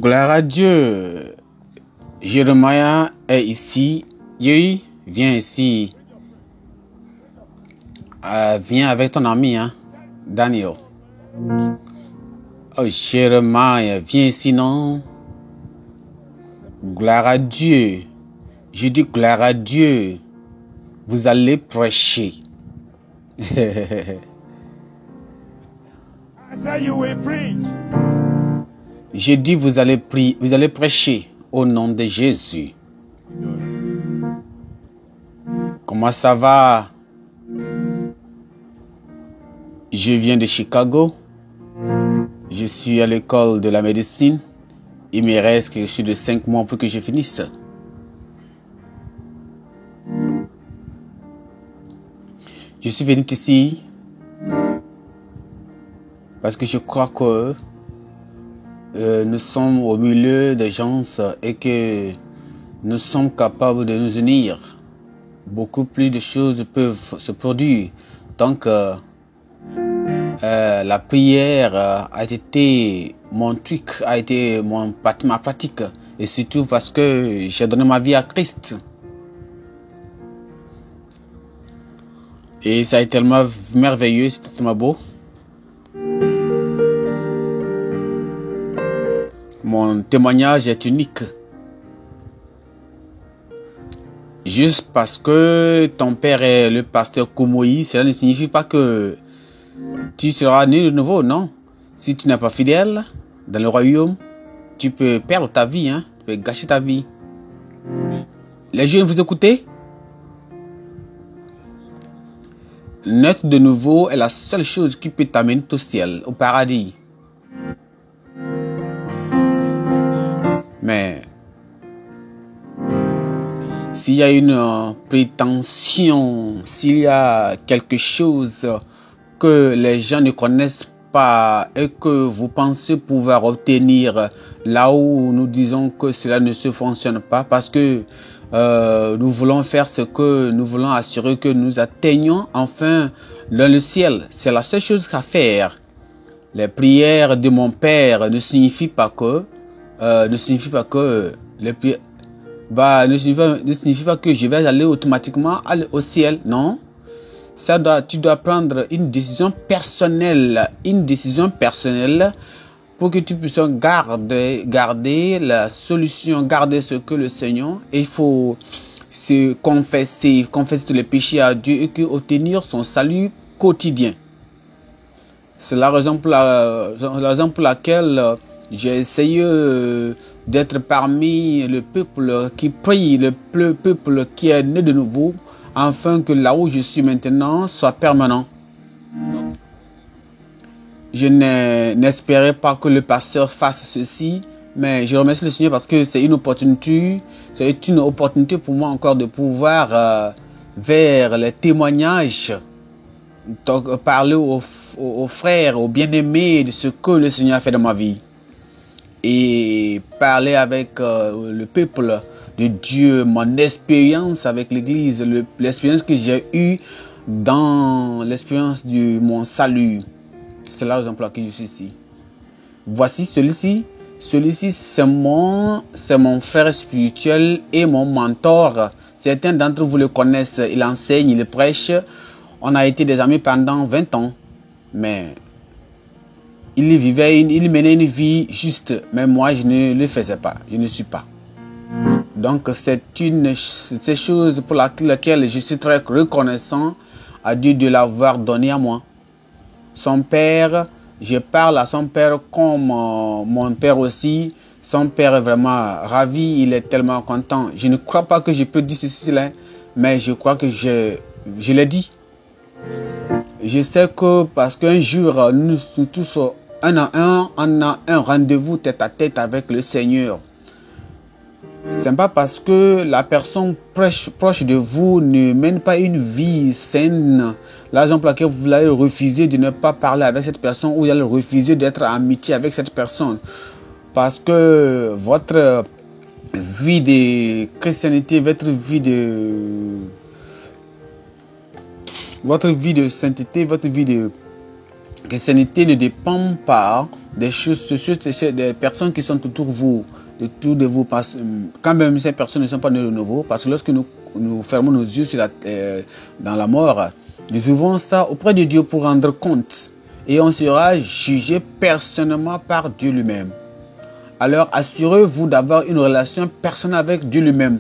Gloire à Dieu. Jérémie est ici. Yui, viens ici. Viens avec ton ami, hein, Daniel. Oh, Jérémie, viens ici, non? Gloire à Dieu. Je dis gloire à Dieu. Vous allez prêcher. Je dis vous allez prêcher au nom de Jésus. Comment ça va? Je viens de Chicago. Je suis à l'école de la médecine. Il me reste quelque chose de 5 mois pour que je finisse. Je suis venu ici parce que je crois que nous sommes au milieu des gens et que nous sommes capables de nous unir. Beaucoup plus de choses peuvent se produire. Donc, la prière a été mon truc, a été ma pratique. Et surtout parce que j'ai donné ma vie à Christ. Et ça a été tellement merveilleux, c'était tellement beau. Mon témoignage est unique. Juste parce que ton père est le pasteur Koumoui, cela ne signifie pas que tu seras né de nouveau, non. Si tu n'es pas fidèle dans le royaume, tu peux perdre ta vie, hein. Tu peux gâcher ta vie. Les jeunes, vous écoutez? Naître de nouveau est la seule chose qui peut t'amener au ciel, au paradis. Mais s'il y a une prétention, s'il y a quelque chose que les gens ne connaissent pas et que vous pensez pouvoir obtenir là où nous disons que cela ne se fonctionne pas parce que nous voulons faire ce que nous voulons assurer que nous atteignons enfin dans le ciel. C'est la seule chose qu'à faire. Les prières de mon père ne signifient pas que ne signifie pas que je vais aller automatiquement au ciel. Non. Tu dois prendre une décision personnelle pour que tu puisses garder la solution, garder ce que le Seigneur. Il faut se confesser tous les péchés à Dieu et obtenir son salut quotidien. C'est la raison pour laquelle j'ai essayé d'être parmi le peuple qui prie, le peuple qui est né de nouveau, afin que là où je suis maintenant soit permanent. Je n'espérais pas que le pasteur fasse ceci, mais je remercie le Seigneur parce que c'est une opportunité pour moi encore de pouvoir vers les témoignages, donc parler aux frères, aux bien-aimés de ce que le Seigneur a fait dans ma vie. Et parler avec le peuple de Dieu, mon expérience avec l'église, l'expérience que j'ai eue dans l'expérience de mon salut. C'est la raison pour laquelle je suis ici. Voici celui-ci c'est mon frère spirituel et mon mentor. Certains d'entre vous le connaissent, il enseigne, il prêche. On a été des amis pendant 20 ans, mais il menait une vie juste, mais moi je ne le faisais pas, je ne suis pas. Donc c'est ces choses pour laquelle je suis très reconnaissant à Dieu de l'avoir donné à moi. Son père, je parle à son père comme mon père aussi. Son père est vraiment ravi, il est tellement content. Je ne crois pas que je peux dire ceci là, mais je crois que je l'ai dit. Je sais que parce qu'un jour nous tous on a un rendez-vous tête à tête avec le Seigneur. C'est pas parce que la personne proche de vous ne mène pas une vie saine, la raison pour laquelle vous allez refuser de ne pas parler avec cette personne ou vous allez refuser d'être en amitié avec cette personne. Parce que votre vie de chrétienté, votre vie de sainteté, votre vie de chrétienté ne dépend pas des choses, des personnes qui sont autour de vous, de vous. Quand même, ces personnes ne sont pas nées de nouveau, parce que lorsque nous fermons nos yeux dans la mort, nous vivons ça auprès de Dieu pour rendre compte. Et on sera jugé personnellement par Dieu lui-même. Alors, assurez-vous d'avoir une relation personnelle avec Dieu lui-même.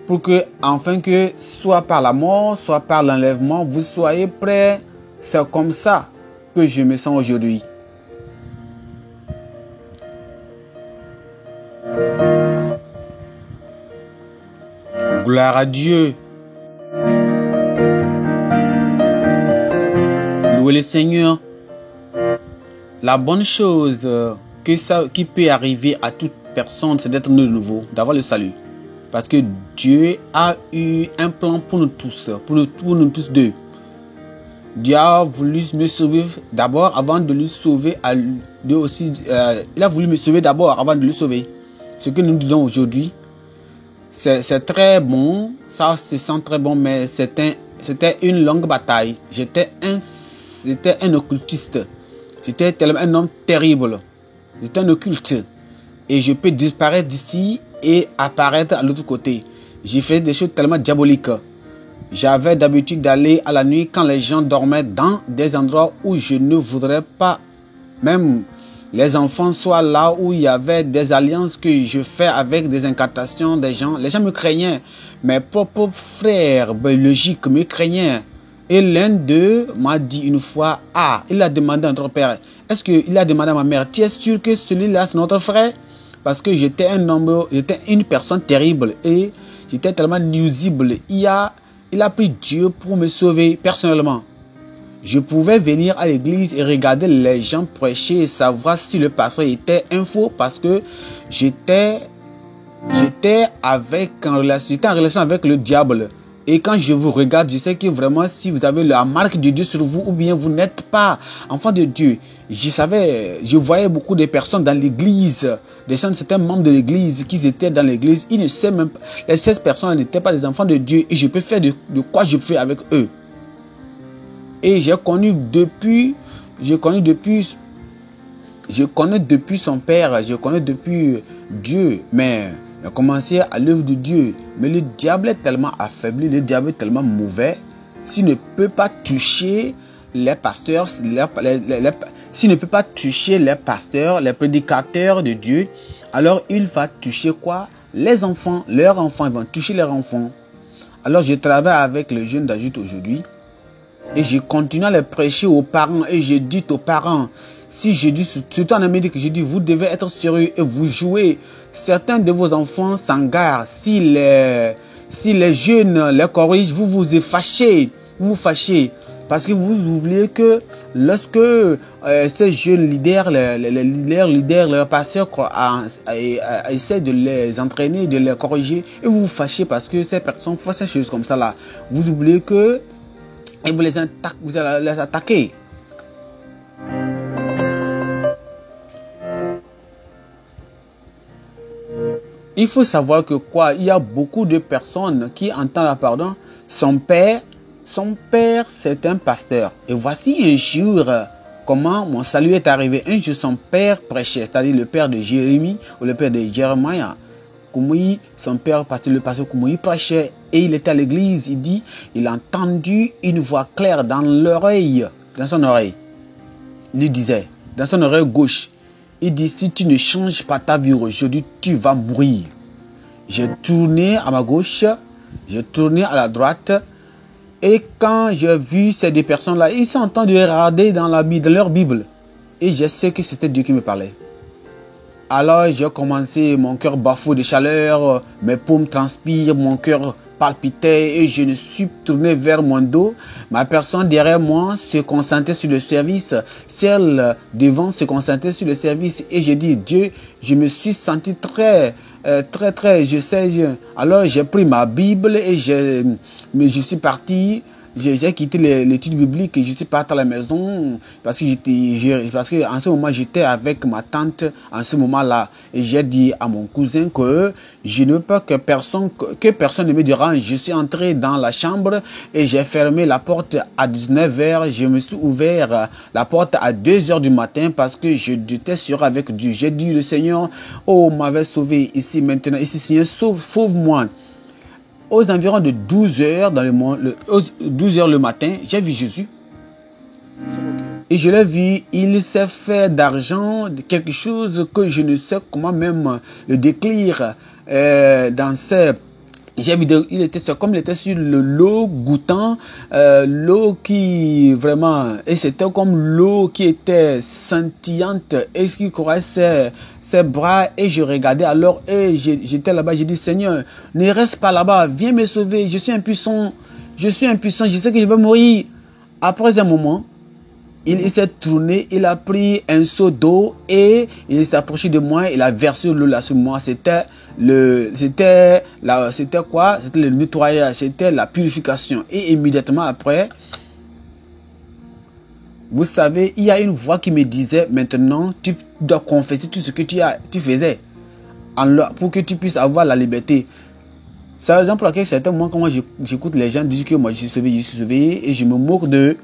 Pour que, afin que, soit par la mort, soit par l'enlèvement, vous soyez prêts. C'est comme ça que je me sens aujourd'hui. Gloire à Dieu. Louez le Seigneur. La bonne chose qui peut arriver à toute personne, c'est d'être né de nouveau, d'avoir le salut. Parce que Dieu a eu un plan pour nous tous, pour nous tous deux. Dieu a voulu me sauver d'abord avant de lui sauver. Il a voulu me sauver d'abord avant de lui sauver. Ce que nous disons aujourd'hui, c'est très bon, ça se sent très bon, mais c'était une longue bataille. J'étais un occultiste. J'étais tellement un homme terrible. J'étais un occulte. Et je peux disparaître d'ici et apparaître à l'autre côté. J'ai fait des choses tellement diaboliques. J'avais d'habitude d'aller à la nuit quand les gens dormaient dans des endroits où je ne voudrais pas, même les enfants soient là, où il y avait des alliances que je fais avec des incantations des gens. Les gens me craignaient. Mes propres frères biologiques me craignaient. Et l'un d'eux m'a dit une fois, il a demandé à notre père, il a demandé à ma mère, tu es sûr que celui-là c'est notre frère? Parce que j'étais une personne terrible et j'étais tellement nuisible. Il a pris Dieu pour me sauver personnellement. Je pouvais venir à l'église et regarder les gens prêcher et savoir si le pasteur était un faux, parce que j'étais en relation avec le diable. Et quand je vous regarde, je sais que vraiment si vous avez la marque de Dieu sur vous, ou bien vous n'êtes pas enfant de Dieu. Je voyais beaucoup de personnes dans l'église, certains membres de l'église qui étaient dans l'église. Ils ne savaient même pas, les 16 personnes n'étaient pas des enfants de Dieu, et je peux faire de quoi je fais avec eux. Et je connais depuis son père, je connais depuis Dieu, mais j'ai commencé à l'œuvre de Dieu. Mais le diable est tellement affaibli, le diable est tellement mauvais, s'il ne peut pas toucher les pasteurs, s'il ne peut pas toucher les pasteurs, les prédicateurs de Dieu, alors il va toucher quoi? Les enfants, leurs enfants, ils vont toucher leurs enfants. Alors je travaille avec les jeunes d'adultes aujourd'hui. Et je continue à les prêcher aux parents. Et je dis aux parents, si je dis, surtout en Amérique, je dis, vous devez être sérieux et vous jouez. Certains de vos enfants s'engarent. Si les jeunes les corrigent, vous vous fâchez. Vous vous fâchez. Parce que vous oubliez que lorsque ces jeunes leaders, les pasteurs essaient de les entraîner, de les corriger, et vous vous fâchez parce que ces personnes font ces choses comme ça là. Vous oubliez que et vous allez les attaquer. Il faut savoir que il y a beaucoup de personnes qui entendent la pardon. Son père c'est un pasteur. Et voici un jour comment mon salut est arrivé. Un jour son père prêchait, c'est-à-dire le père de Jérémie ou le père de Jérémie. Koumoui, son père, le pasteur Koumoui prêchait et il était à l'église. Il dit, il a entendu une voix claire dans son oreille. Il disait, dans son oreille gauche, il dit, si tu ne changes pas ta vie aujourd'hui, tu vas mourir. J'ai tourné à ma gauche, j'ai tourné à la droite, et quand j'ai vu ces deux personnes-là, ils sont en train de regarder dans leur Bible. Et je sais que c'était Dieu qui me parlait. Alors j'ai commencé, mon cœur bafoué de chaleur, mes paumes transpirent, mon cœur palpitait et je me suis tourné vers mon dos. Ma personne derrière moi se concentrait sur le service, celle devant se concentrait sur le service et j'ai dit, Dieu, je me suis senti très, alors j'ai pris ma Bible et je suis parti. J'ai quitté l'étude biblique et je suis parti à la maison parce que en ce moment j'étais avec ma tante en ce moment-là et j'ai dit à mon cousin que je ne veux pas que personne ne me dérange quand je suis entré dans la chambre et j'ai fermé la porte à 19 h, je me suis ouvert la porte à 2 h du matin parce que j'étais sûr avec Dieu. J'ai dit, le Seigneur, oh, m'avait sauvé ici maintenant. Ici, Seigneur, sauve-moi. Aux environs de 12 h, 12 h le matin, j'ai vu Jésus. Et je l'ai vu, il s'est fait d'argent, quelque chose que je ne sais comment même le décrire dans ses... J'ai vu, il était comme il était sur le lot goûtant, l'eau qui vraiment, et c'était comme l'eau qui était scintillante et qui courait ses bras, et je regardais alors et j'étais là-bas, j'ai dit, Seigneur, ne reste pas là-bas, viens me sauver, je suis impuissant, je sais que je vais mourir. Après un moment, il s'est tourné, il a pris un seau d'eau et il s'est approché de moi, il a versé l'eau là sur moi. C'était quoi? C'était le nettoyage, c'était la purification. Et immédiatement après, vous savez, il y a une voix qui me disait, maintenant, tu dois confesser tout ce que tu faisais pour que tu puisses avoir la liberté. C'est la raison pour laquelle certains moments, quand moi j'écoute les gens dire que moi je suis sauvé, et je me moque d'eux.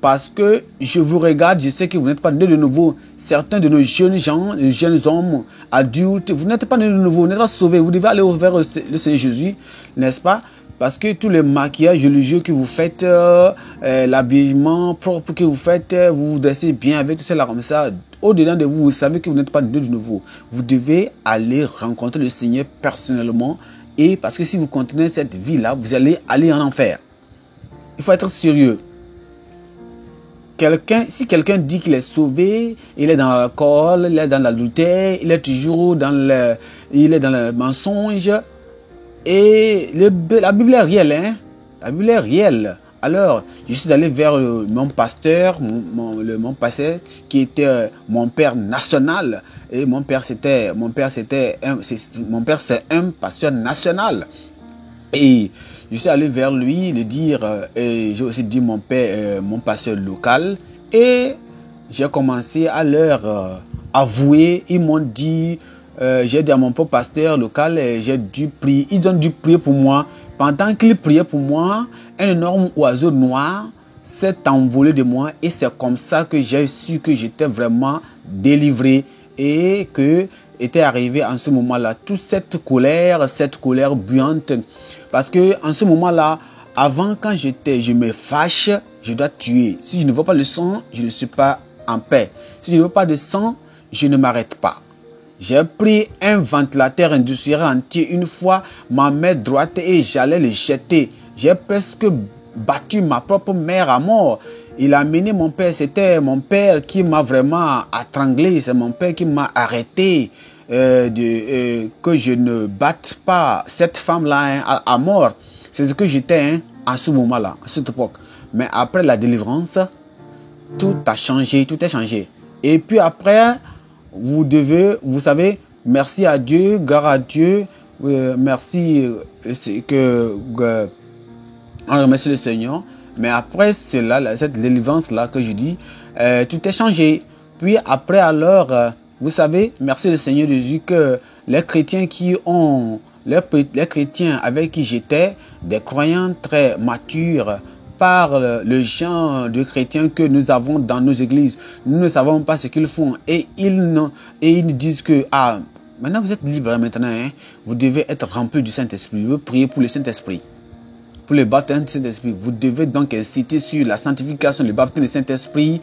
Parce que je vous regarde, je sais que vous n'êtes pas nés de nouveau. Certains de nos jeunes gens, les jeunes hommes, adultes, vous n'êtes pas nés de nouveau, vous n'êtes pas sauvés. Vous devez aller vers le Seigneur Jésus, n'est-ce pas? Parce que tous les maquillages religieux que vous faites, l'habillement propre que vous faites, vous vous dressez bien avec tout cela comme ça. Au-dedans de vous, vous savez que vous n'êtes pas nés de nouveau. Vous devez aller rencontrer le Seigneur personnellement. Et parce que si vous continuez cette vie-là, vous allez aller en enfer. Il faut être sérieux. Si quelqu'un dit qu'il est sauvé, il est dans l'alcool, il est dans l'adultère, il est toujours dans le mensonge. Et la Bible est réelle, hein? La Bible est réelle. Alors, je suis allé vers mon pasteur, mon pasteur qui était mon père national. Et mon père c'est un pasteur national. Et je suis allé vers lui, le dire, et j'ai aussi dit mon père, mon pasteur local, et j'ai commencé à leur avouer. Ils m'ont dit, j'ai dit à mon propre pasteur local, j'ai dû prier, ils ont dû prier pour moi. Pendant qu'ils priaient pour moi, un énorme oiseau noir s'est envolé de moi, et c'est comme ça que j'ai su que j'étais vraiment délivré. Et que était arrivé en ce moment-là toute cette colère bouillante, parce que en ce moment-là, avant, quand je me fâche, je dois tuer. Si je ne veux pas le sang, je ne suis pas en paix. Si je ne veux pas de sang, je ne m'arrête pas. J'ai pris un ventilateur industriel entier une fois, ma main droite, et j'allais le jeter. J'ai presque battu ma propre mère à mort. Il a amené mon père, c'était mon père qui m'a vraiment étranglé, c'est mon père qui m'a arrêté que je ne batte pas cette femme-là à mort. C'est ce que j'étais à ce moment-là, à cette époque. Mais après la délivrance, tout a changé, tout est changé. Et puis après, vous savez, merci à Dieu, gloire à Dieu, merci on remercie le Seigneur. Mais après cela, cette délivrance-là que je dis, tout est changé. Puis après alors, vous savez, merci le Seigneur Jésus que les chrétiens les chrétiens avec qui j'étais, des croyants très matures, parlent le genre de chrétiens que nous avons dans nos églises. Nous ne savons pas ce qu'ils font. Et ils nous disent que, maintenant vous êtes libre maintenant, hein, vous devez être rempli du Saint-Esprit. Vous priez pour le Saint-Esprit. Pour le baptême du Saint-Esprit, vous devez donc inciter sur la sanctification, le baptême du Saint-Esprit.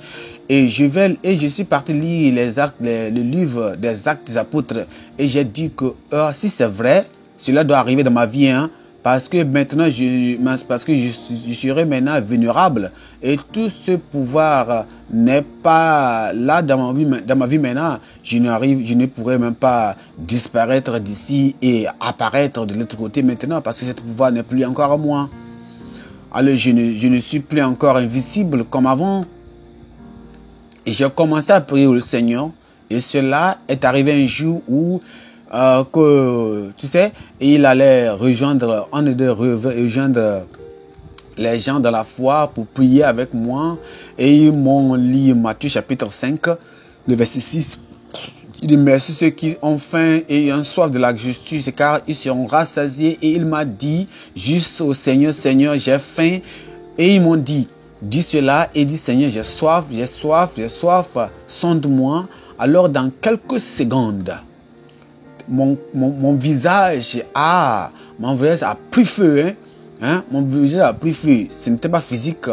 Et je suis parti lire le livre des Actes des Apôtres. Et j'ai dit que si c'est vrai, cela doit arriver dans ma vie, hein, parce que maintenant, je serai maintenant vulnérable. Et tout ce pouvoir n'est pas là dans ma vie maintenant. Je ne pourrai même pas disparaître d'ici et apparaître de l'autre côté maintenant, parce que ce pouvoir n'est plus encore à moi. Alors je ne suis plus encore invisible comme avant. Et j'ai commencé à prier au Seigneur. Et cela est arrivé un jour où tu sais, il allait rejoindre les gens de la foi pour prier avec moi. Et ils m'ont lu Matthieu chapitre 5, le verset 6. Il dit merci ceux qui ont faim et ont soif de la justice, car ils seront rassasiés. Et il m'a dit, juste au Seigneur, Seigneur, j'ai faim. Et ils m'ont dit, dis cela et dis Seigneur, j'ai soif, j'ai soif, j'ai soif, sonde-moi. Alors dans quelques secondes, mon visage a pris feu. Mon visage a pris feu. Ce n'était pas physique,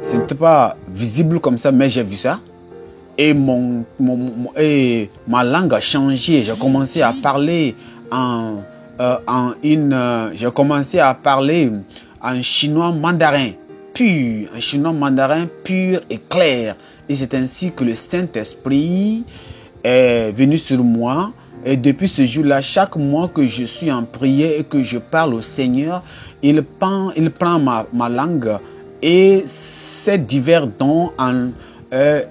ce n'était pas visible comme ça, mais j'ai vu ça. Et ma langue a changé. J'ai commencé à parler j'ai commencé à parler en chinois mandarin pur, et clair. Et c'est ainsi que le Saint-Esprit est venu sur moi. Et depuis ce jour-là, chaque mois que je suis en prière et que je parle au Seigneur, il prend ma langue et ces divers dons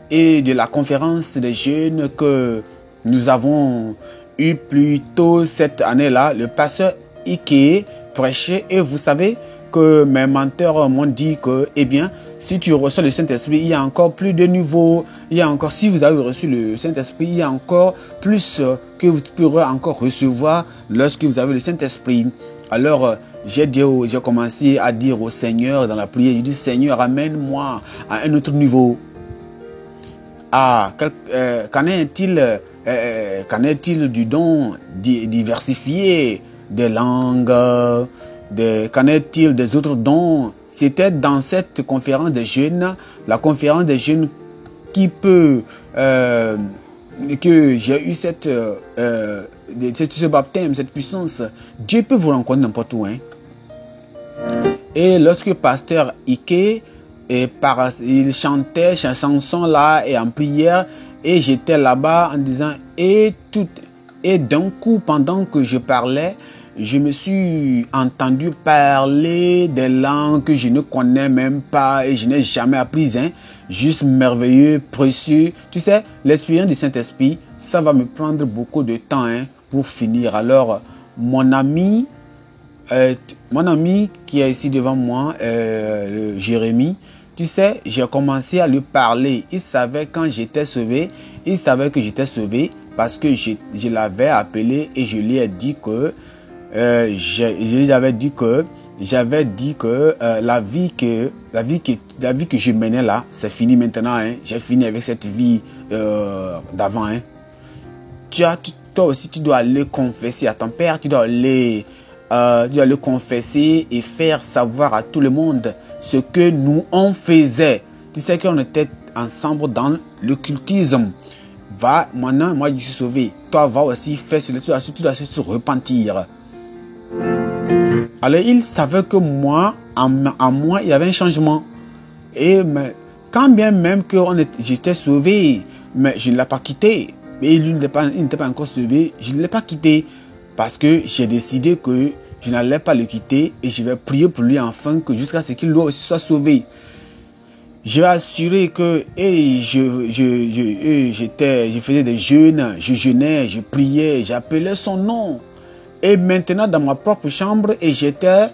et de la conférence des jeunes que nous avons eu plus tôt cette année-là, le pasteur Ike prêchait. Et vous savez que mes menteurs m'ont dit que, eh bien, si tu reçois le Saint-Esprit, il y a encore plus de niveaux. Il y a encore, si vous avez reçu le Saint-Esprit, il y a encore plus que vous pourrez encore recevoir lorsque vous avez le Saint-Esprit. Alors, j'ai commencé à dire au Seigneur dans la prière, j'ai dit, Seigneur, amène-moi à un autre niveau. Qu'en est-il du don diversifié des langues, qu'en est-il des autres dons? C'était dans cette conférence des jeunes, la conférence des jeunes que j'ai eu ce baptême, cette puissance. Dieu peut vous rencontrer n'importe où. Et lorsque pasteur Ike il chantait cette chanson là et en prière, et j'étais là-bas en disant et d'un coup, pendant que je parlais, je me suis entendu parler des langues que je ne connais même pas et je n'ai jamais apprises. Juste merveilleux, précieux. Tu sais, l'expérience du Saint-Esprit, ça va me prendre beaucoup de temps pour finir. Alors, mon ami qui est ici devant moi, Jérémie, tu sais, j'ai commencé à lui parler. Il savait quand j'étais sauvé. Il savait que j'étais sauvé parce que je l'avais appelé et je lui ai dit que j'avais dit que la vie que je menais là, c'est fini maintenant. J'ai fini avec cette vie d'avant. Toi aussi, tu dois aller confesser à ton père. Tu dois aller confesser et faire savoir à tout le monde ce que nous on faisait. Tu sais qu'on était ensemble dans l'occultisme. Va, maintenant, moi je suis sauvé. Toi, va aussi faire cela. Tu dois se repentir. Alors, il savait que moi, en moi, il y avait un changement. Mais quand bien même que j'étais sauvé, mais je ne l'ai pas quitté. Mais il n'était pas encore sauvé, je ne l'ai pas quitté. Parce que j'ai décidé que je n'allais pas le quitter et je vais prier pour lui enfin que jusqu'à ce qu'il aussi soit sauvé. Je vais assurer que je faisais des jeûnes, je jeûnais, je priais, j'appelais son nom. Et maintenant dans ma propre chambre et j'étais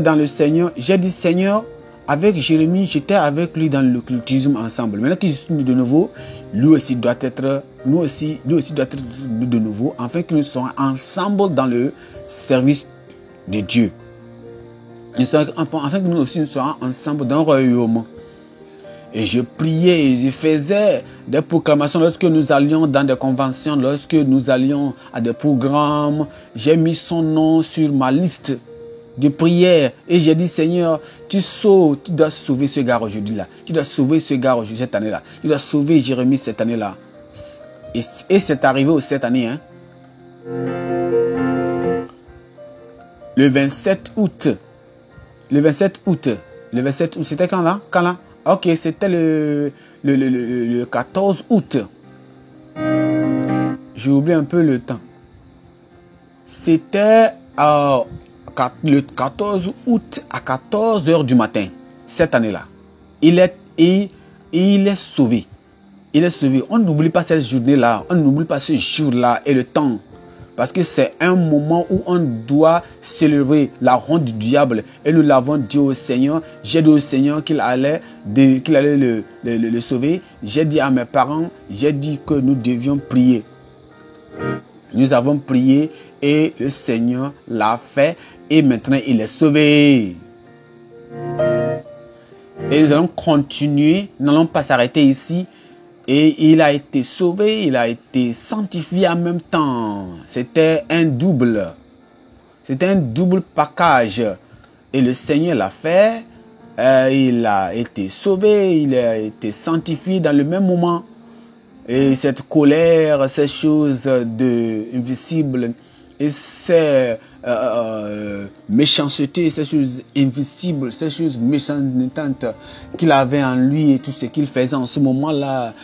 dans le Seigneur, j'ai dit Seigneur, avec Jérémie, j'étais avec lui dans l'occultisme ensemble. Maintenant qu'il est de nouveau, nous aussi doit être de nouveau, afin que nous soyons ensemble dans le service de Dieu. Afin que nous aussi nous soyons ensemble dans le royaume. Et je priais et je faisais des proclamations lorsque nous allions dans des conventions, lorsque nous allions à des programmes. J'ai mis son nom sur ma liste de prière et j'ai dit Seigneur, tu dois sauver ce gars aujourd'hui là, tu dois sauver ce gars aujourd'hui cette année là, tu dois sauver Jérémie cette année là. Et c'est arrivé cette année. Le 27 août, c'était quand là? Ok, c'était le 14 août. J'ai oublié un peu le temps. C'était le 14 août à 14h du matin, cette année-là. Il est sauvé. Il est sauvé. On n'oublie pas cette journée-là. On n'oublie pas ce jour-là et le temps Parce que c'est un moment où on doit célébrer la honte du diable. Et nous l'avons dit au Seigneur. J'ai dit au Seigneur qu'il allait le sauver. J'ai dit à mes parents, j'ai dit que nous devions prier. Nous avons prié et le Seigneur l'a fait. Et maintenant, il est sauvé. Et nous allons continuer. Nous n'allons pas s'arrêter ici. Et il a été sauvé, il a été sanctifié en même temps. C'était un double. C'était un double package. Et le Seigneur l'a fait. Il a été sauvé, il a été sanctifié dans le même moment. Et cette colère, ces choses invisibles, et ces méchancetés, ces choses invisibles, ces choses méchantes qu'il avait en lui et tout ce qu'il faisait en ce moment-là,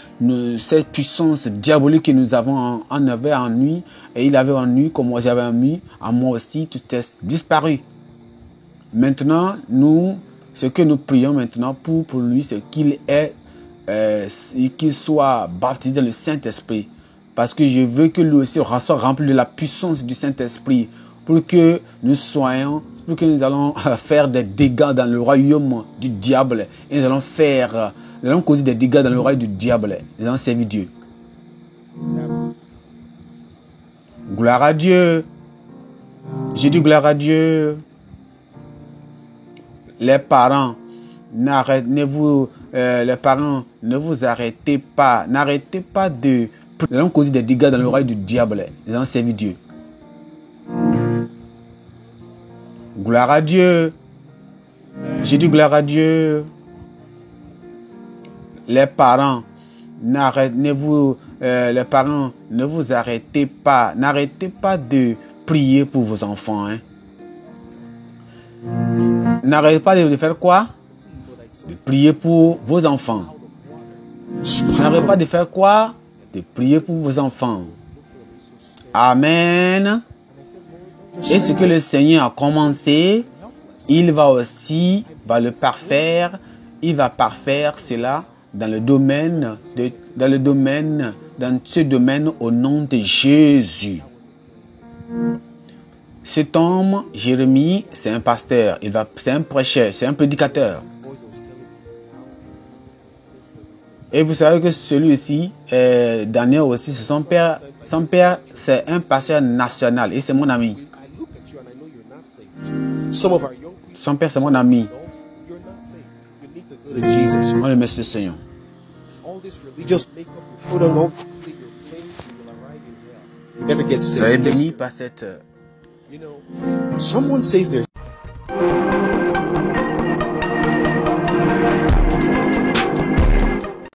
cette puissance diabolique que nous avons en avait en lui, et il avait en lui comme moi j'avais en lui, en moi aussi, tout est disparu. Maintenant, ce que nous prions maintenant pour lui, c'est qu'il soit baptisé dans le Saint-Esprit. Parce que je veux que lui aussi soit rempli de la puissance du Saint-Esprit. Pour que nous allons faire des dégâts dans le royaume du diable. Et nous allons causer des dégâts dans le royaume du diable. Nous allons servir Dieu. Gloire à Dieu. J'ai dit gloire à Dieu. Les parents, ne vous arrêtez pas. N'arrêtez pas de... Nous allons causer des dégâts dans le royaume du diable. Nous allons servir Dieu. Gloire à Dieu. J'ai dit gloire à Dieu. Les parents, ne vous arrêtez pas. N'arrêtez pas de prier pour vos enfants. Hein. N'arrêtez pas de faire quoi? De prier pour vos enfants. N'arrêtez pas de faire quoi? De prier pour vos enfants. Amen. Et ce que le Seigneur a commencé, il va le parfaire. Il va parfaire cela dans ce domaine au nom de Jésus. Cet homme, Jérémie, c'est un pasteur. C'est un prêcheur, c'est un prédicateur. Et vous savez que celui-ci, Daniel aussi, c'est son père. Son père, c'est un pasteur national et c'est mon ami. Son père, c'est mon ami. On le met sur le Seigneur. Soyez bénis par cette...